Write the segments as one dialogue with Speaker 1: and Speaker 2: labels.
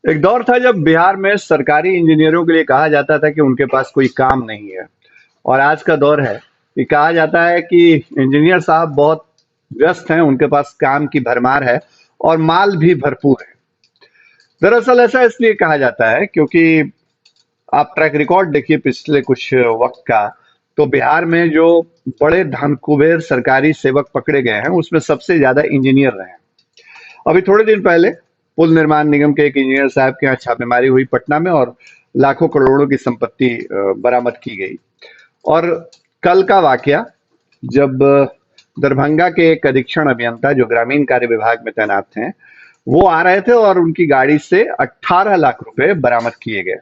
Speaker 1: एक दौर था जब बिहार में सरकारी इंजीनियरों के लिए कहा जाता था कि उनके पास कोई काम नहीं है। और आज का दौर है कि कहा जाता है कि इंजीनियर साहब बहुत व्यस्त हैं, उनके पास काम की भरमार है और माल भी भरपूर है। दरअसल ऐसा इसलिए कहा जाता है क्योंकि आप ट्रैक रिकॉर्ड देखिए पिछले कुछ वक्त का, तो बिहार में जो बड़े धनकुबेर सरकारी सेवक पकड़े गए हैं उसमें सबसे ज्यादा इंजीनियर रहे हैं। अभी थोड़े दिन पहले पुल निर्माण निगम के एक इंजीनियर साहब के यहाँ छापेमारी हुई पटना में, और लाखों करोड़ों की संपत्ति बरामद की गई। और कल का वाकया, जब दरभंगा के एक अधीक्षण अभियंता जो ग्रामीण कार्य विभाग में तैनात थे, वो आ रहे थे और उनकी गाड़ी से 18 लाख रुपए बरामद किए गए।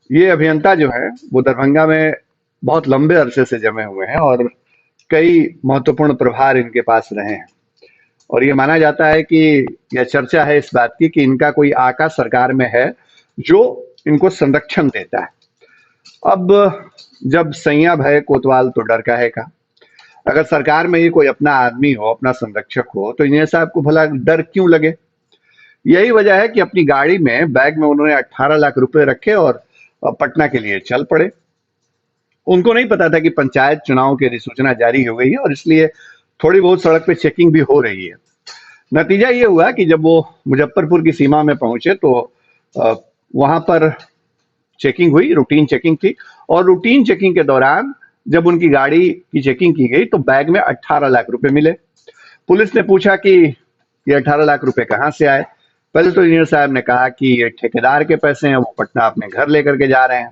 Speaker 1: ये अभियंता जो है वो दरभंगा में बहुत लंबे अरसे से जमे हुए हैं और कई महत्वपूर्ण प्रभार इनके पास रहे हैं। और ये माना जाता है कि यह चर्चा है इस बात की कि इनका कोई आका सरकार में है जो इनको संरक्षण देता है। अब जब सैया भय कोतवाल तो डर का है का। अगर सरकार में ही कोई अपना आदमी हो, अपना संरक्षक हो, तो इंजीनियर साहब को भला डर क्यों लगे। यही वजह है कि अपनी गाड़ी में बैग में उन्होंने 18 लाख रुपए रखे और पटना के लिए चल पड़े। उनको नहीं पता था कि पंचायत चुनाव की अधिसूचना जारी हो गई है और इसलिए थोड़ी बहुत सड़क पे चेकिंग भी हो रही है। नतीजा ये हुआ कि जब वो मुजफ्फरपुर की सीमा में पहुंचे तो वहां पर चेकिंग हुई, रूटीन चेकिंग थी। और रूटीन चेकिंग के दौरान जब उनकी गाड़ी की चेकिंग की गई तो बैग में 18 लाख रुपए मिले। पुलिस ने पूछा कि ये 18 लाख रुपए कहाँ से आए। पहले तो इंजीनियर साहब ने कहा कि ये ठेकेदार के पैसे हैं, वो पटना अपने घर लेकर के जा रहे हैं।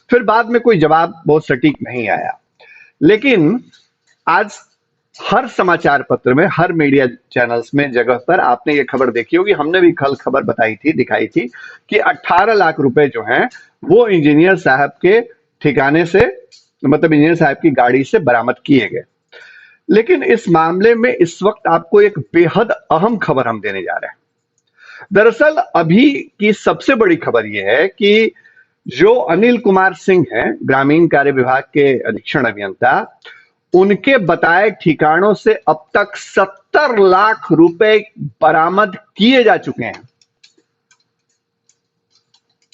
Speaker 1: फिर बाद में कोई जवाब बहुत सटीक नहीं आया। लेकिन आज हर समाचार पत्र में, हर मीडिया चैनल्स में, जगह पर आपने ये खबर देखी होगी, हमने भी कल खबर बताई थी, दिखाई थी कि 18 लाख रुपए जो हैं वो इंजीनियर साहब के ठिकाने से, मतलब इंजीनियर साहब की गाड़ी से बरामद किए गए। लेकिन इस मामले में इस वक्त आपको एक बेहद अहम खबर हम देने जा रहे हैं। दरअसल अभी की सबसे बड़ी खबर यह है कि जो अनिल कुमार सिंह हैं, ग्रामीण कार्य विभाग के अधीक्षण अभियंता, उनके बताए ठिकानों से अब तक 70 लाख रुपए बरामद किए जा चुके हैं।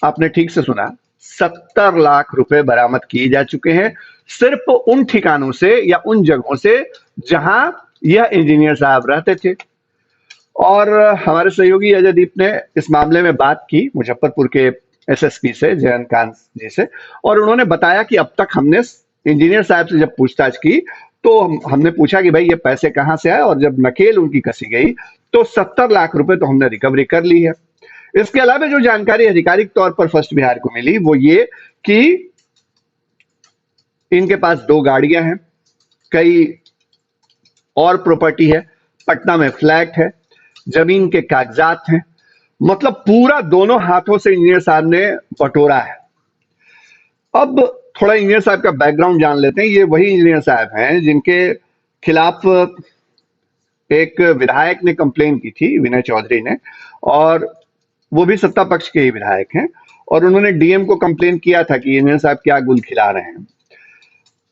Speaker 1: आपने ठीक से सुना, 70 लाख रुपए बरामद किए जा चुके हैं, सिर्फ उन ठिकानों से या उन जगहों से जहां यह इंजीनियर साहब रहते थे। और हमारे सहयोगी अजयदीप ने इस मामले में बात की मुजफ्फरपुर के एसएसपी से, जयंत कांत जी से, और उन्होंने बताया कि अब तक हमने इंजीनियर साहब से जब पूछताछ की तो हमने पूछा कि भाई ये पैसे कहां से आए, और जब नकेल उनकी कसी गई तो 70 लाख रुपए तो हमने रिकवरी कर ली है। इसके अलावा जो जानकारी आधिकारिक तौर पर फर्स्ट बिहार को मिली वो ये कि इनके पास 2 गाड़ियां हैं, कई और प्रॉपर्टी है, पटना में फ्लैट है, जमीन के कागजात हैं। मतलब पूरा दोनों हाथों से इंजीनियर साहब ने बटोरा है। अब थोड़ा इंजीनियर साहब का बैकग्राउंड जान लेते हैं। ये वही इंजीनियर साहब हैं जिनके खिलाफ एक विधायक ने कंप्लेन की थी, विनय चौधरी ने, और वो भी सत्ता पक्ष के ही विधायक हैं। और उन्होंने डीएम को कंप्लेन किया था कि इंजीनियर साहब क्या गुल खिला रहे हैं।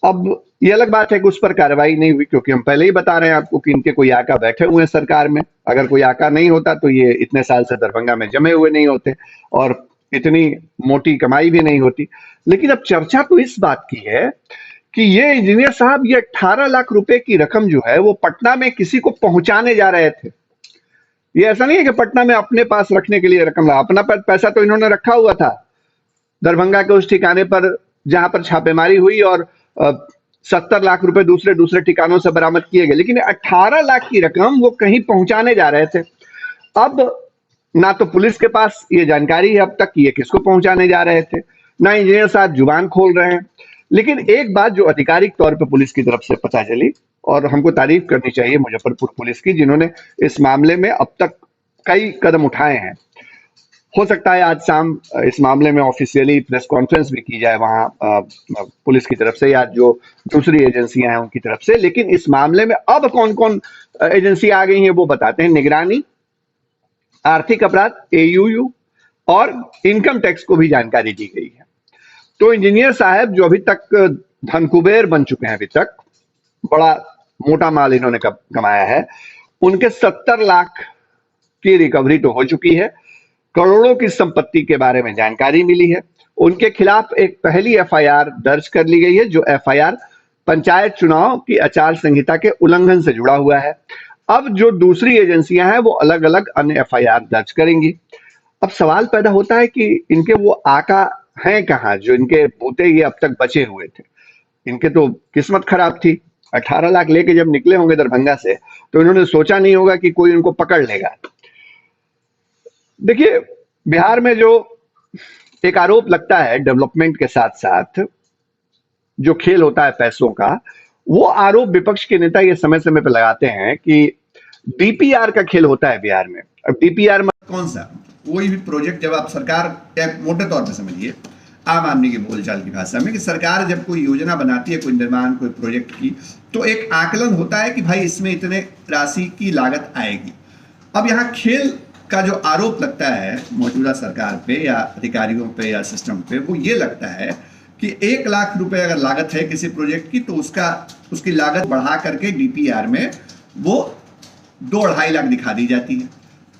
Speaker 1: अब ये अलग बात है कि उस पर कार्रवाई नहीं हुई, क्योंकि हम पहले ही बता रहे हैं आपको कि इनके कोई आका बैठे हुए हैं सरकार में। अगर कोई आका नहीं होता तो ये इतने साल से दरभंगा में जमे हुए नहीं होते और इतनी मोटी कमाई भी नहीं होती। लेकिन अब चर्चा तो इस बात की है कि ये इंजीनियर साहब ये 18 लाख रुपए की रकम जो है वो पटना में किसी को पहुंचाने जा रहे थे। ये ऐसा नहीं है कि पटना में अपने पास रखने के लिए रकम, अपना पैसा तो इन्होंने रखा हुआ था दरभंगा के उस ठिकाने पर जहां पर छापेमारी हुई, और 70 लाख रुपए दूसरे दूसरे ठिकानों से बरामद किए गए। लेकिन 18 लाख की रकम वो कहीं पहुंचाने जा रहे थे। अब ना तो पुलिस के पास ये जानकारी है अब तक कि ये किसको पहुंचाने जा रहे थे, ना इंजीनियर साहब जुबान खोल रहे हैं। लेकिन एक बात जो आधिकारिक तौर पर पुलिस की तरफ से पता चली, और हमको तारीफ करनी चाहिए मुजफ्फरपुर पुलिस की, जिन्होंने इस मामले में अब तक कई कदम उठाए हैं। हो सकता है आज शाम इस मामले में ऑफिशियली प्रेस कॉन्फ्रेंस भी की जाए वहां पुलिस की तरफ से या जो दूसरी एजेंसियां हैं उनकी तरफ से। लेकिन इस मामले में अब कौन कौन एजेंसी आ गई हैं वो बताते हैं। निगरानी, आर्थिक अपराध एयूयू, और इनकम टैक्स को भी जानकारी दी गई है। तो इंजीनियर साहब जो अभी तक धनकुबेर बन चुके हैं, अभी तक बड़ा मोटा माल इन्होंने कमाया है, उनके 70 लाख की रिकवरी तो हो चुकी है। करोड़ों की संपत्ति के बारे में जानकारी मिली है। उनके खिलाफ एक पहली एफआईआर दर्ज कर ली गई है, जो एफआईआर पंचायत चुनाव की आचार संहिता के उल्लंघन से जुड़ा हुआ है। अब जो दूसरी एजेंसियां हैं वो अलग अलग अन्य एफआईआर दर्ज करेंगी। अब सवाल पैदा होता है कि इनके वो आका हैं कहाँ जो इनके बूते ये अब तक बचे हुए थे। इनके तो किस्मत खराब थी। 18 लाख लेके जब निकले होंगे दरभंगा से, तो इन्होंने सोचा नहीं होगा कि कोई इनको पकड़ लेगा। देखिए, बिहार में जो एक आरोप लगता है डेवलपमेंट के साथ साथ जो खेल होता है पैसों का, वो आरोप विपक्ष के नेता ये समय समय पर लगाते हैं कि डीपीआर का खेल होता है बिहार में। अब डीपीआर मतलब कौन सा? कोई भी प्रोजेक्ट जब आप सरकार, मोटे तौर पे समझिए आम आदमी की बोलचाल की भाषा में, कि सरकार जब कोई योजना बनाती है, कोई निर्माण, कोई प्रोजेक्ट की, तो एक आकलन होता है कि भाई इसमें इतने राशि की लागत आएगी। अब यहाँ खेल का जो आरोप लगता है मौजूदा सरकार पे या अधिकारियों पे या सिस्टम पे, वो ये लगता है कि 1 लाख रुपए अगर लागत है किसी प्रोजेक्ट की, तो उसकी लागत बढ़ा करके डीपीआर में वो 2-2.5 लाख दिखा दी जाती है।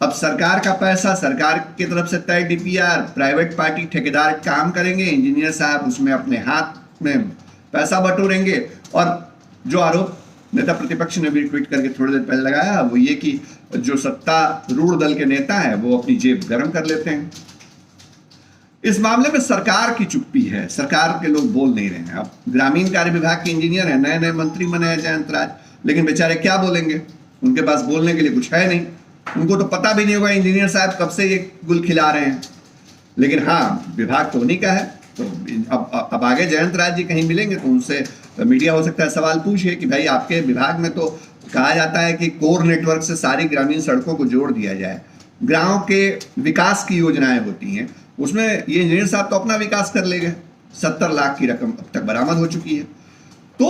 Speaker 1: अब सरकार का पैसा, सरकार की तरफ से तय डीपीआर, प्राइवेट पार्टी ठेकेदार काम करेंगे, इंजीनियर साहब उसमें अपने हाथ में पैसा बटोरेंगे। और जो आरोप नेता प्रतिपक्ष ने भी ट्वीट करके थोड़ी देर पहले लगाया, वो ये कि जो सत्तारूढ़ दल के नेता हैं वो अपनी जेब गर्म कर लेते हैं। इस मामले में सरकार की चुप्पी है, सरकार के लोग बोल नहीं रहे हैं। अब ग्रामीण कार्य विभाग के इंजीनियर हैं, नए नए मंत्री बने हैं जयंत राज, लेकिन बेचारे क्या बोलेंगे? उनके पास बोलने के लिए कुछ है नहीं। उनको तो पता भी नहीं होगा इंजीनियर साहब कब से ये गुल खिला रहे हैं। लेकिन हाँ, विभाग तो उन्हीं का है। तो अब आगे जयंत राज जी कहीं मिलेंगे तो उनसे मीडिया हो सकता है सवाल पूछे कि भाई आपके विभाग में तो कहा जाता है कि कोर नेटवर्क से सारी ग्रामीण सड़कों को जोड़ दिया जाए, गांव के विकास की योजनाएं होती हैं, उसमें ये इंजीनियर साहब तो अपना विकास कर ले गए। 70 लाख की रकम अब तक बरामद हो चुकी है। तो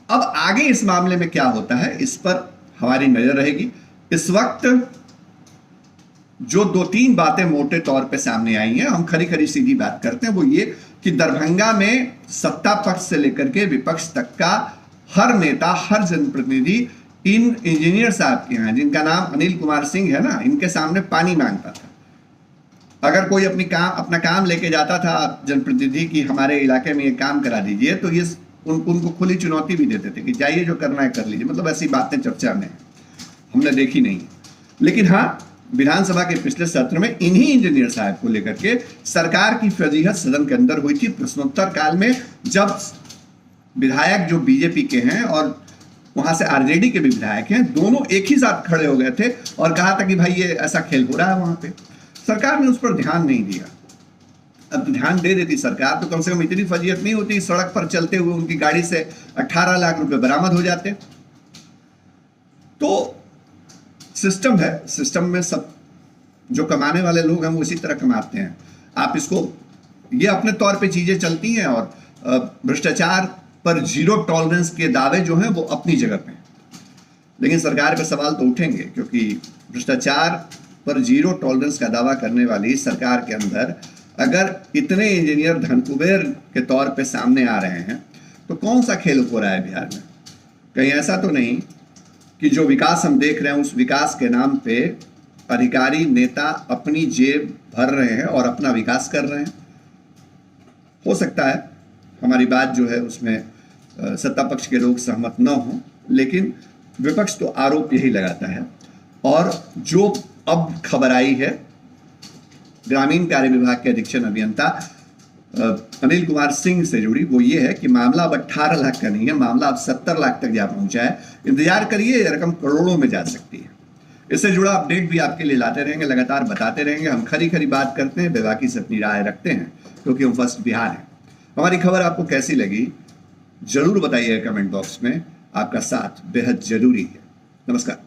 Speaker 1: अब आगे इस मामले में क्या होता है, इस पर हमारी नजर रहेगी। इस वक्त जो 2-3 बातें मोटे तौर पे सामने आई हैं, हम खरी खरी सीधी बात करते हैं, वो ये कि दरभंगा में सत्ता पक्ष से लेकर के विपक्ष तक का हर नेता, हर जनप्रतिनिधि इन इंजीनियर साहब के यहाँ, जिनका नाम अनिल कुमार सिंह है ना, इनके सामने पानी मांगता था। अगर कोई अपना काम लेके जाता था जनप्रतिनिधि की हमारे इलाके में ये काम करा दीजिए, तो ये उनको खुली चुनौती भी देते थे कि जाइए जो करना है कर लीजिए। मतलब ऐसी बातें चर्चा में हमने देखी नहीं। लेकिन हाँ, विधानसभा के पिछले सत्र में इन्हीं इंजीनियर साहब को लेकर के सरकार की फजीहत सदन के अंदर हुई थी प्रश्नोत्तर काल में, जब विधायक जो बीजेपी के हैं और वहां से आरजेडी के भी विधायक हैं, दोनों एक ही साथ खड़े हो गए थे और कहा था कि भाई ये ऐसा खेल हो रहा है वहां पे। सरकार ने उस पर ध्यान नहीं दिया। अब तो ध्यान दे देती सरकार तो कम से कम इतनी फजीहत नहीं होती, सड़क पर चलते हुए उनकी गाड़ी से 18 लाख रुपए बरामद हो जाते। तो सिस्टम है, सिस्टम में सब जो कमाने वाले लोग हैं वो इसी तरह कमाते हैं। आप इसको, ये अपने तौर पे चीजें चलती हैं और भ्रष्टाचार पर जीरो टॉलरेंस के दावे जो हैं वो अपनी जगह पे हैं। लेकिन सरकार पे सवाल तो उठेंगे, क्योंकि भ्रष्टाचार पर जीरो टॉलरेंस का दावा करने वाली सरकार के अंदर अगर इतने इंजीनियर धनकुबेर के तौर पे सामने आ रहे हैं, तो कौन सा खेल हो रहा है बिहार में? कहीं ऐसा तो नहीं कि जो विकास हम देख रहे हैं उस विकास के नाम पे अधिकारी नेता अपनी जेब भर रहे हैं और अपना विकास कर रहे हैं? हो सकता है हमारी बात जो है उसमें सत्ता पक्ष के लोग सहमत न हों, लेकिन विपक्ष तो आरोप यही लगाता है। और जो अब खबर आई है ग्रामीण कार्य विभाग के अधीक्षण अभियंता अनिल कुमार सिंह से जुड़ी, वो ये है कि मामला अब 18 लाख का नहीं है, मामला अब 70 लाख तक जा पहुंचा है। इंतजार करिए, ये रकम करोड़ों में जा सकती है। इससे जुड़ा अपडेट भी आपके लिए लाते रहेंगे, लगातार बताते रहेंगे। हम खरी खरी बात करते हैं, बेबाकी से अपनी राय रखते हैं, क्योंकि हम फर्स्ट बिहार हैं। हमारी खबर आपको कैसी लगी जरूर बताइए कमेंट बॉक्स में। आपका साथ बेहद जरूरी है। नमस्कार।